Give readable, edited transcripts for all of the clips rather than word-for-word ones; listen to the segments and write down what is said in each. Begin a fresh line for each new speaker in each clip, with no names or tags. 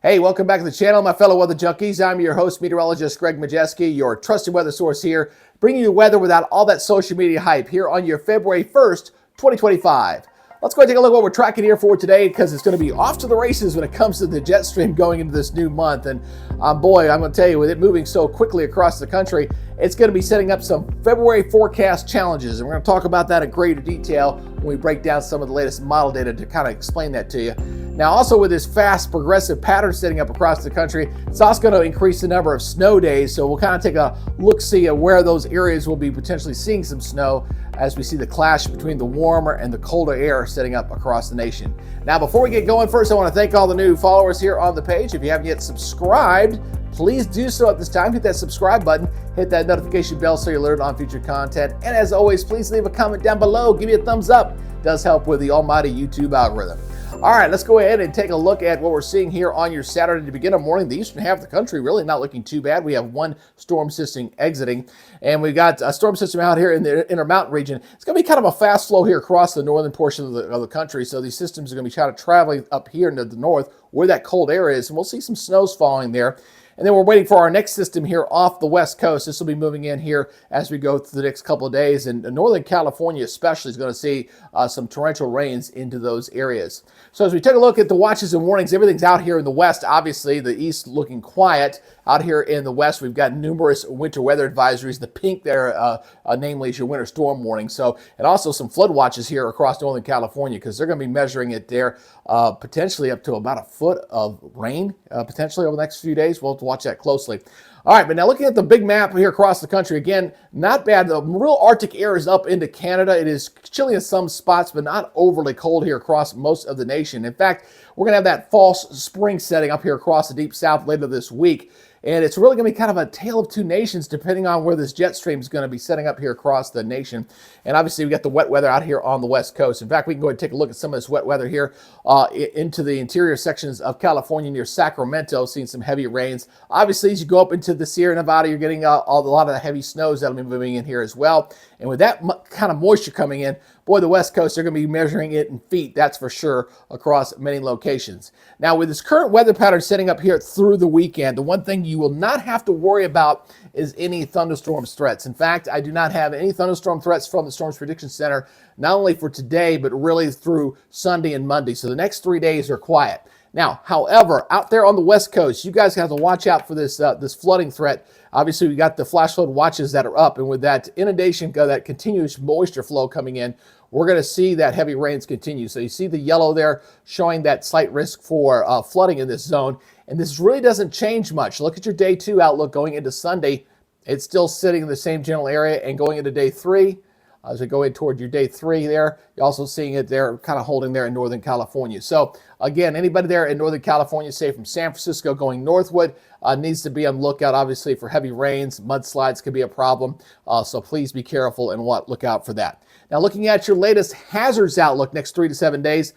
Hey, welcome back to the channel, my fellow weather junkies. I'm your host, meteorologist Greg Majeski, your trusted weather source here, bringing you weather without all that social media hype here on your February 1st, 2025. Let's go ahead and take a look at what we're tracking here for today, because it's going to be off to the races when it comes to the jet stream going into this new month. And boy, I'm going to tell you, with it moving so quickly across the country, it's going to be setting up some February forecast challenges. And we're going to talk about that in greater detail when we break down some of the latest model data to kind of explain that to you. Now, also with this fast progressive pattern setting up across the country, it's also going to increase the number of snow days. So we'll kind of take a look-see at where those areas will be potentially seeing some snow as we see the clash between the warmer and the colder air setting up across the nation. Now, before we get going, first I want to thank all the new followers here on the page. If you haven't yet subscribed, please do so at this time. Hit that subscribe button, hit that notification bell so you're alerted on future content. And as always, please leave a comment down below. Give me a thumbs up. It does help with the almighty YouTube algorithm. All right, let's go ahead and take a look at what we're seeing here on your Saturday to begin a morning. The eastern half of the country really not looking too bad. We have one storm system exiting, and we've got a storm system out here in the Intermountain region. It's going to be kind of a fast flow here across the northern portion of the country. So these systems are going to be kind of traveling up here into the north where that cold air is, and we'll see some snows falling there. And then we're waiting for our next system here off the west coast. This will be moving in here as we go through the next couple of days. And Northern California especially is going to see some torrential rains into those areas. So as we take a look at the watches and warnings, everything's out here in the west. Obviously, the east looking quiet. Out here in the west, we've got numerous winter weather advisories. The pink there, namely, is your winter storm warning. So, and also some flood watches here across Northern California, because they're going to be measuring it there potentially up to about a foot of rain potentially over the next few days. We'll have to watch that closely. All right, but now looking at the big map here across the country, again, not bad. The real Arctic air is up into Canada. It is chilly in some spots, but not overly cold here across most of the nation. In fact, we're going to have that false spring setting up here across the deep south later this week. And it's really going to be kind of a tale of two nations depending on where this jet stream is going to be setting up here across the nation. And obviously, we got the wet weather out here on the west coast. In fact, we can go ahead and take a look at some of this wet weather here into the interior sections of California near Sacramento, seeing some heavy rains. Obviously, as you go up into the Sierra Nevada, you're getting a lot of the heavy snows that'll be moving in here as well. And with that kind of moisture coming in, boy, the west coast, they're going to be measuring it in feet, that's for sure, across many locations. Now, with this current weather pattern setting up here through the weekend, the one thing you will not have to worry about is any thunderstorm threats. In fact, I do not have any thunderstorm threats from the Storms Prediction Center, not only for today, but really through Sunday and Monday. So the next 3 days are quiet. Now, however, out there on the west coast, you guys have to watch out for this this flooding threat. Obviously, we got the flash flood watches that are up, and with that inundation, that continuous moisture flow coming in, we're going to see that heavy rains continue. So you see the yellow there showing that slight risk for flooding in this zone, and this really doesn't change much. Look at your day 2 outlook going into Sunday. It's still sitting in the same general area, and going into day 3, as we go in toward your day 3 there, you're also seeing it there kind of holding there in Northern California. So again, anybody there in Northern California, say from San Francisco going northward, needs to be on lookout, obviously, for heavy rains. Mudslides could be a problem, so please be careful and look out for that. Now, looking at your latest hazards outlook next 3 to 7 days,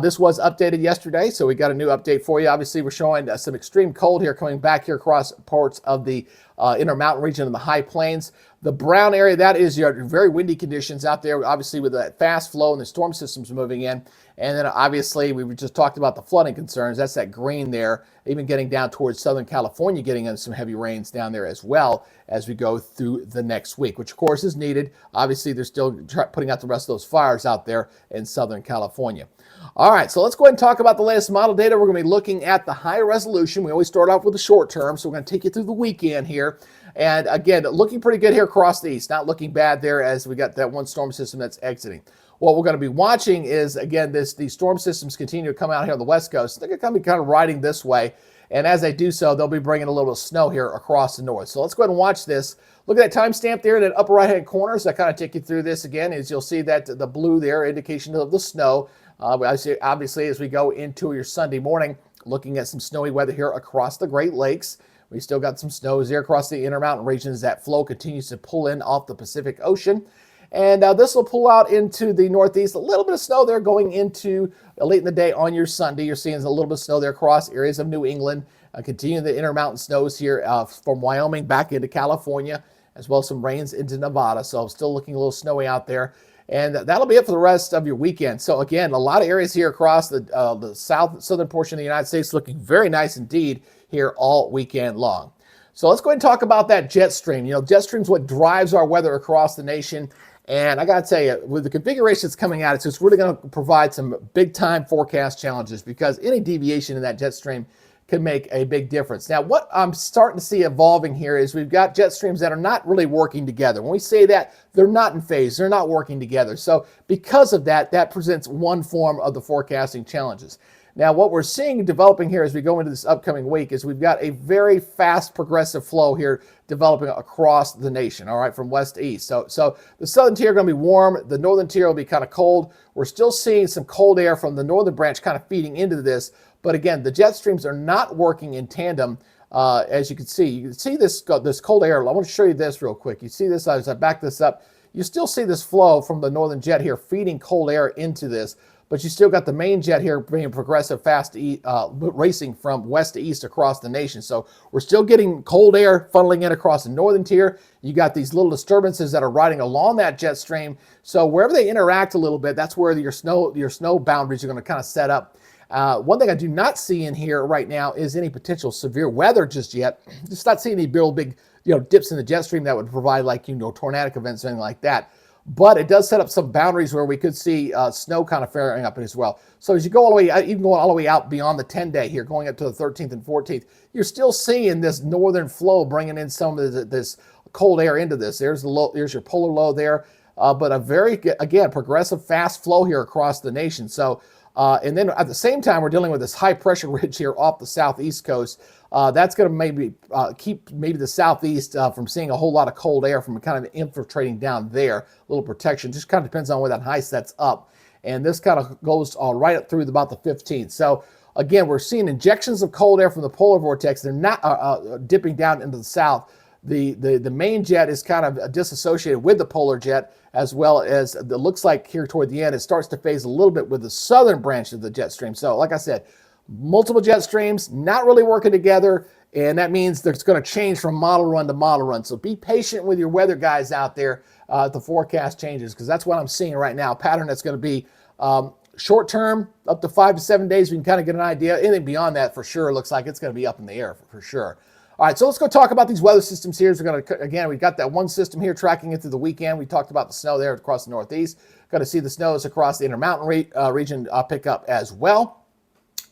this was updated yesterday, so we got a new update for you. Obviously, we're showing some extreme cold here coming back here across parts of the Intermountain region and the high plains. The brown area, that is your very windy conditions out there, obviously with that fast flow and the storm systems moving in. And then obviously, we just talked about the flooding concerns. That's that green there, even getting down towards Southern California, getting in some heavy rains down there as well as we go through the next week, which of course is needed. Obviously, they're still putting out the rest of those fires out there in Southern California. All right, so let's go ahead and talk about the latest model data. We're going to be looking at the high resolution. We always start off with the short term, so we're going to take you through the weekend here. And again, looking pretty good here across the east. Not looking bad there as we got that one storm system that's exiting. What we're going to be watching is, again, these storm systems continue to come out here on the west coast. They're going to be kind of riding this way. And as they do so, they'll be bringing a little bit of snow here across the north. So let's go ahead and watch this. Look at that timestamp there in that upper right-hand corner. So I kind of take you through this again, as you'll see that the blue there, indication of the snow. Obviously, as we go into your Sunday morning, looking at some snowy weather here across the Great Lakes. We still got some snows here across the Intermountain regions. That flow continues to pull in off the Pacific Ocean. And this will pull out into the northeast. A little bit of snow there going into late in the day on your Sunday. You're seeing a little bit of snow there across areas of New England. Continuing the Intermountain snows here from Wyoming back into California, as well as some rains into Nevada. So still looking a little snowy out there. And that'll be it for the rest of your weekend. So again, a lot of areas here across the southern portion of the United States looking very nice indeed here all weekend long. So let's go ahead and talk about that jet stream. You know, jet stream's what drives our weather across the nation. And I got to tell you, with the configuration that's coming out, it's really going to provide some big time forecast challenges, because any deviation in that jet stream can make a big difference. Now, what I'm starting to see evolving here is we've got jet streams that are not really working together. When we say that, they're not in phase, they're not working together. So because of that, that presents one form of the forecasting challenges. Now, what we're seeing developing here as we go into this upcoming week is we've got a very fast progressive flow here developing across the nation, all right, from west to east. So the southern tier are going to be warm. The northern tier will be kind of cold. We're still seeing some cold air from the northern branch kind of feeding into this. But again, the jet streams are not working in tandem, as you can see. You can see this cold air. I want to show you this real quick. You see this as I back this up. You still see this flow from the northern jet here feeding cold air into this. But you still got the main jet here being progressive, fast, racing from west to east across the nation. So we're still getting cold air funneling in across the northern tier. You got these little disturbances that are riding along that jet stream. So wherever they interact a little bit, that's where your snow boundaries are going to kind of set up. One thing I do not see in here right now is any potential severe weather just yet. Just not seeing any real big, dips in the jet stream that would provide tornadic events or anything like that. But it does set up some boundaries where we could see snow kind of faring up as well. So as you go all the way, even going all the way out beyond the 10-day here, going up to the 13th and 14th, you're still seeing this northern flow bringing in some of this cold air into this. There's your polar low there, but a very, again, progressive fast flow here across the nation. So, and then at the same time, we're dealing with this high pressure ridge here off the southeast coast. That's going to maybe keep the southeast from seeing a whole lot of cold air from kind of infiltrating down there. A little protection, just kind of depends on where that high sets up. And this kind of goes right up through about the 15th. So again, we're seeing injections of cold air from the polar vortex. They're not dipping down into the south. The main jet is kind of disassociated with the polar jet, as well as it looks like here toward the end, it starts to phase a little bit with the southern branch of the jet stream. So like I said, multiple jet streams not really working together, and that means it's going to change from model run to model run. So be patient with your weather guys out there the forecast changes, because that's what I'm seeing right now. A pattern that's going to be short term, up to 5 to 7 days. We can kind of get an idea. Anything beyond that, for sure, looks like it's going to be up in the air for sure. All right, so let's go talk about these weather systems here. So we're going to, again, we've got that one system here tracking it through the weekend. We talked about the snow there across the northeast. Going to see the snows across the Intermountain region pick up as well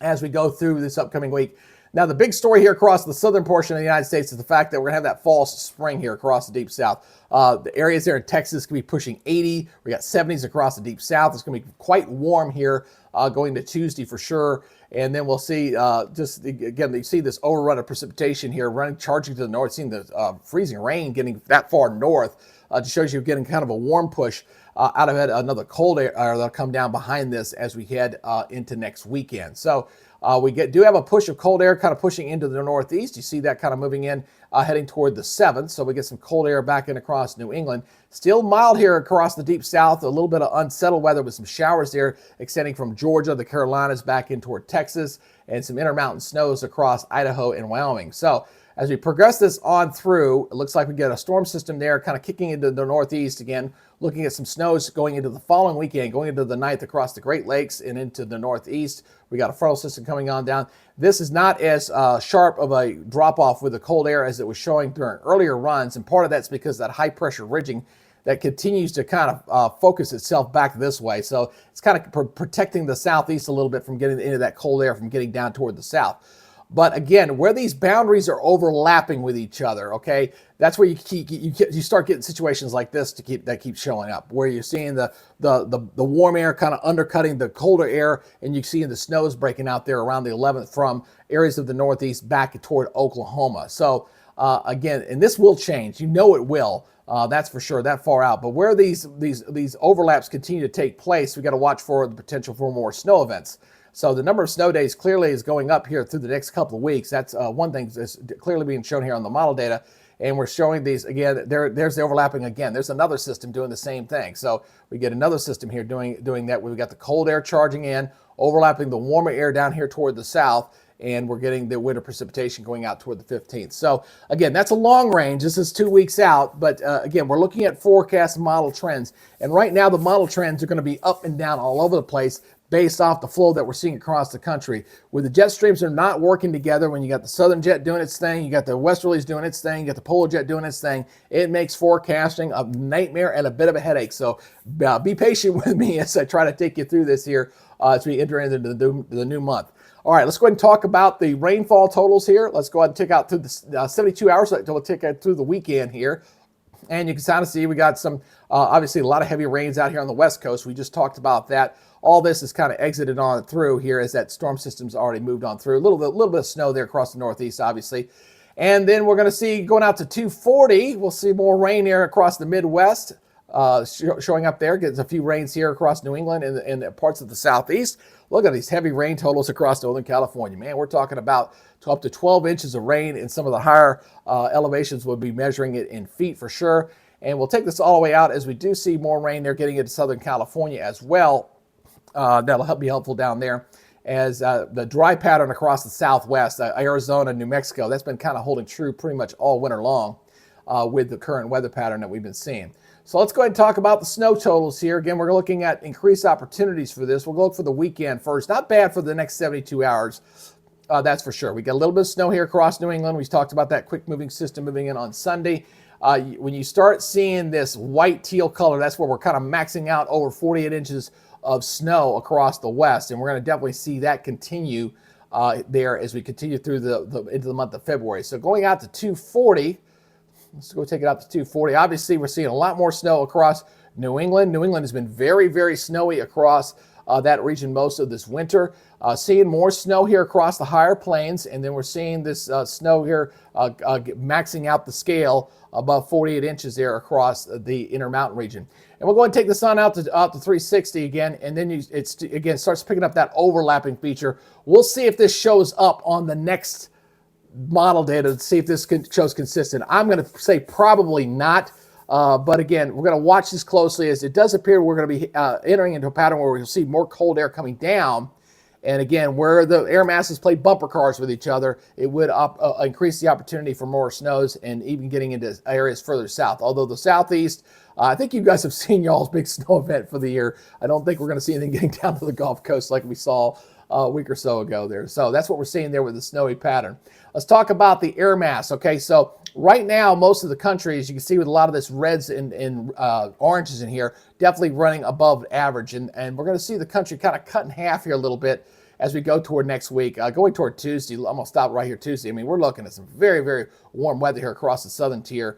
as we go through this upcoming week. Now, the big story here across the southern portion of the United States is the fact that we're going to have that false spring here across the deep south. The areas there in Texas can be pushing 80. We got 70s across the deep south. It's going to be quite warm here going to Tuesday for sure. And then we'll see, just again, you see this overrun of precipitation here charging to the north, seeing the freezing rain getting that far north. Just shows you getting kind of a warm push out of it, another cold air that'll come down behind this as we head into next weekend. So we do have a push of cold air kind of pushing into the northeast. You see that kind of moving in, heading toward the 7th. So we get some cold air back in across New England. Still mild here across the deep south. A little bit of unsettled weather with some showers there extending from Georgia, the Carolinas, back in toward Texas, and some intermountain snows across Idaho and Wyoming. So as we progress this on through, it looks like we get a storm system there kind of kicking into the northeast again, looking at some snows going into the following weekend, going into the 9th across the Great Lakes and into the northeast. We got a frontal system coming on down. This is not as sharp of a drop-off with the cold air as it was showing during earlier runs, and part of that's because of that high-pressure ridging that continues to kind of focus itself back this way. So it's kind of protecting the southeast a little bit from getting into that cold air from getting down toward the south. But again, where these boundaries are overlapping with each other, okay, that's where you start getting situations like this that keep showing up, where you're seeing the warm air kind of undercutting the colder air, and you're seeing the snows breaking out there around the 11th from areas of the northeast back toward Oklahoma. So again, and this will change. You know it will. That's for sure, that far out. But where these overlaps continue to take place, we got to watch for the potential for more snow events. So the number of snow days clearly is going up here through the next couple of weeks. That's one thing that's clearly being shown here on the model data. And we're showing these again, there's the overlapping again. There's another system doing the same thing. So we get another system here doing that. We've got the cold air charging in, overlapping the warmer air down here toward the south. and we're getting the winter precipitation going out toward the 15th. So again, that's a long range. This is 2 weeks out, but again, we're looking at forecast model trends. And right now, the model trends are going to be up and down all over the place based off the flow that we're seeing across the country. Where the jet streams are not working together, when you got the southern jet doing its thing, you got the westerlies doing its thing, you got the polar jet doing its thing, it makes forecasting a nightmare and a bit of a headache. So be patient with me as I try to take you through this here as we enter into the new month. All right, let's go ahead and talk about the rainfall totals here. Let's go ahead and take out through the 72 hours. We'll take it through the weekend here. And you can kind of see we got some, obviously, a lot of heavy rains out here on the West Coast. We just talked about that. All this is kind of exited on through here as that storm system's already moved on through. A little bit of snow there across the Northeast, obviously. And then we're going to see going out to 240. We'll see more rain here across the Midwest showing up there. Gets a few rains here across New England and parts of the Southeast. Look at these heavy rain totals across Northern California. Man, we're talking about up to 12 inches of rain, and some of the higher elevations will be measuring it in feet for sure. And we'll take this all the way out as we do see more rain there getting into Southern California as well. That'll be helpful down there. As the dry pattern across the Southwest, Arizona, New Mexico, that's been kind of holding true pretty much all winter long with the current weather pattern that we've been seeing. So let's go ahead and talk about the snow totals here. Again, we're looking at increased opportunities for this. We'll look for the weekend first. Not bad for the next 72 hours. That's for sure. We got a little bit of snow here across New England. We talked about that quick moving system moving in on Sunday. When you start seeing this white teal color, that's where we're kind of maxing out over 48 inches of snow across the West. And we're going to definitely see that continue there as we continue through into the month of February. So going out to 240, let's go take it out to 240. Obviously, we're seeing a lot more snow across New England. New England has been very, very snowy across that region most of this winter. Seeing more snow here across the higher plains, and then we're seeing this snow here maxing out the scale above 48 inches there across the Intermountain region. And we'll go ahead and take the sun out to 360 again, and then it starts picking up that overlapping feature. We'll see if this shows up on the next model data to see if this shows consistent. I'm going to say probably not. But again, we're going to watch this closely as it does appear we're going to be entering into a pattern where we'll see more cold air coming down. And again, where the air masses play bumper cars with each other, it would increase the opportunity for more snows and even getting into areas further south. Although the Southeast, I think you guys have seen y'all's big snow event for the year. I don't think we're going to see anything getting down to the Gulf Coast like we saw a week or so ago there. So that's what we're seeing there with the snowy pattern. Let's talk about the air mass. Okay, so right now, most of the country, as you can see with a lot of this reds and oranges in here, definitely running above average. And we're going to see the country kind of cut in half here a little bit as we go toward next week. Going toward Tuesday, I'm going to stop right here Tuesday. I mean, we're looking at some very, very warm weather here across the southern tier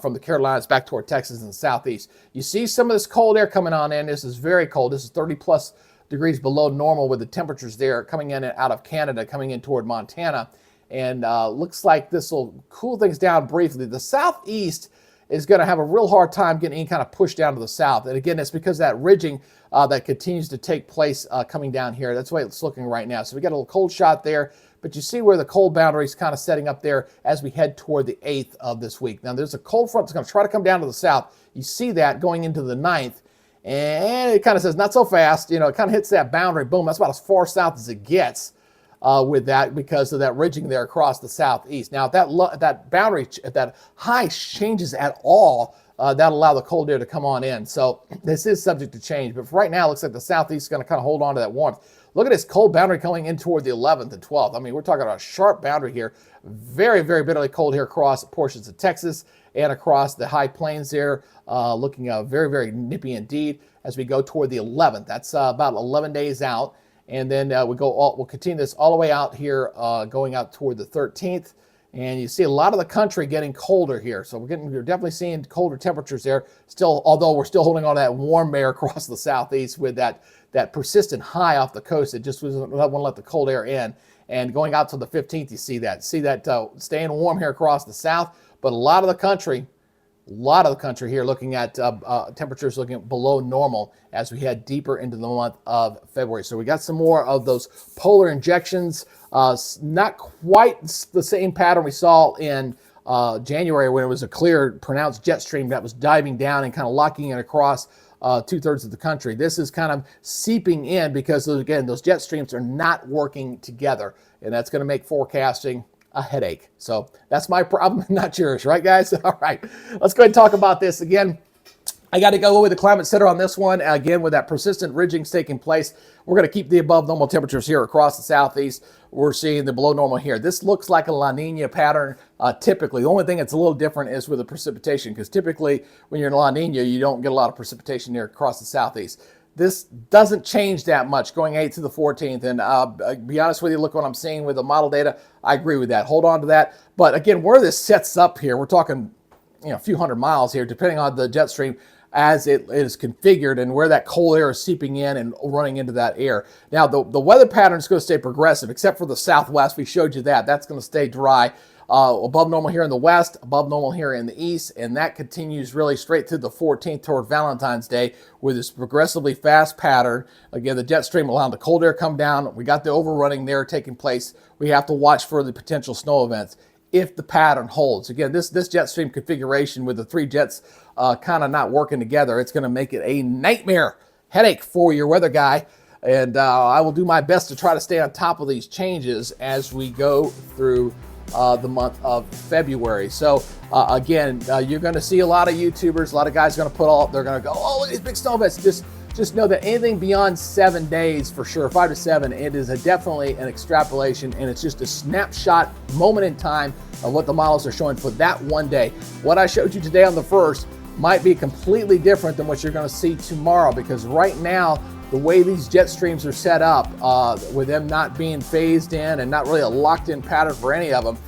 from the Carolinas back toward Texas and the Southeast. You see some of this cold air coming on in. This is very cold. This is 30-plus degrees below normal with the temperatures there coming in and out of Canada, coming in toward Montana. And looks like this will cool things down briefly. The Southeast is going to have a real hard time getting any kind of push down to the south. And again, it's because of that ridging that continues to take place coming down here. That's the way it's looking right now. So we got a little cold shot there, but you see where the cold boundary is kind of setting up there as we head toward the 8th of this week. Now, there's a cold front that's going to try to come down to the south. You see that going into the 9th. And it kind of says, not so fast. You know, it kind of hits that boundary. Boom, that's about as far south as it gets. With that because of that ridging there across the Southeast. Now, if that boundary, if that high changes at all, that'll allow the cold air to come on in. So this is subject to change. But for right now, it looks like the Southeast is going to kind of hold on to that warmth. Look at this cold boundary coming in toward the 11th and 12th. I mean, we're talking about a sharp boundary here. Very, very bitterly cold here across portions of Texas and across the high plains there. Looking very, very nippy indeed as we go toward the 11th. That's about 11 days out. And then we'll continue this all the way out here, going out toward the 13th. And you see a lot of the country getting colder here. So we're definitely seeing colder temperatures there. Still, although we're still holding on to that warm air across the Southeast with that persistent high off the coast. It just doesn't want to let the cold air in. And going out to the 15th, you see that. Staying warm here across the south. But a lot of the country here looking at temperatures looking below normal as we head deeper into the month of February. So we got some more of those polar injections. Not quite the same pattern we saw in January when it was a clear, pronounced jet stream that was diving down and kind of locking it across 2/3 of the country. This is kind of seeping in because, again, those jet streams are not working together. and that's going to make forecasting a headache. So that's my problem, not yours, right, guys? All right, let's go ahead and talk about this again. I got to go with the climate center on this one. Again, with that persistent ridgings taking place, we're going to keep the above normal temperatures here across the southeast. We're seeing the below normal here. This looks like a La Nina pattern typically. The only thing that's a little different is with the precipitation, because typically when you're in La Nina, you don't get a lot of precipitation here across the southeast. This doesn't change that much going 8th to the 14th. And be honest with you, look what I'm seeing with the model data. I agree with that. Hold on to that. But again, where this sets up here, we're talking a few hundred miles here, depending on the jet stream as it is configured and where that cold air is seeping in and running into that air. Now, the weather pattern is going to stay progressive, except for the southwest. We showed you that. That's going to stay dry. Above normal here in the west, above normal here in the east, and that continues really straight through the 14th toward Valentine's Day with this progressively fast pattern. Again, the jet stream allowing the cold air come down. We got the overrunning there taking place. We have to watch for the potential snow events if the pattern holds. Again, this jet stream configuration with the 3 jets kind of not working together, it's going to make it a nightmare headache for your weather guy. And I will do my best to try to stay on top of these changes as we go through the month of February. So again, you're going to see a lot of YouTubers, a lot of guys going to put all, they're going to go, oh, look at these big snow events. Just know that anything beyond 7 days, for sure, 5 to 7, it is definitely an extrapolation, and it's just a snapshot moment in time of what the models are showing for that one day. What I showed you today on the 1st might be completely different than what you're going to see tomorrow, because right now, the way these jet streams are set up, with them not being phased in and not really a locked in pattern for any of them,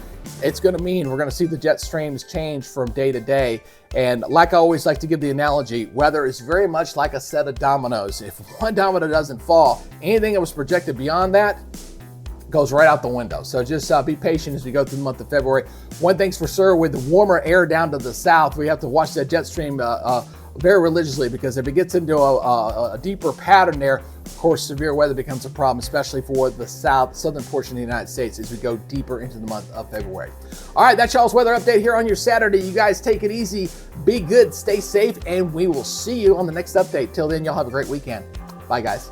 it's going to mean we're going to see the jet streams change from day to day. And like I always like to give the analogy, weather is very much like a set of dominoes. If one domino doesn't fall, anything that was projected beyond that goes right out the window. So just be patient as we go through the month of February. One thing's for sure, with the warmer air down to the south, we have to watch that jet stream very religiously, because if it gets into a deeper pattern there, of course, severe weather becomes a problem, especially for the southern portion of the United States as we go deeper into the month of February. All right, that's y'all's weather update here on your Saturday. You guys take it easy, be good, stay safe, and we will see you on the next update. Till then, y'all have a great weekend. Bye, guys.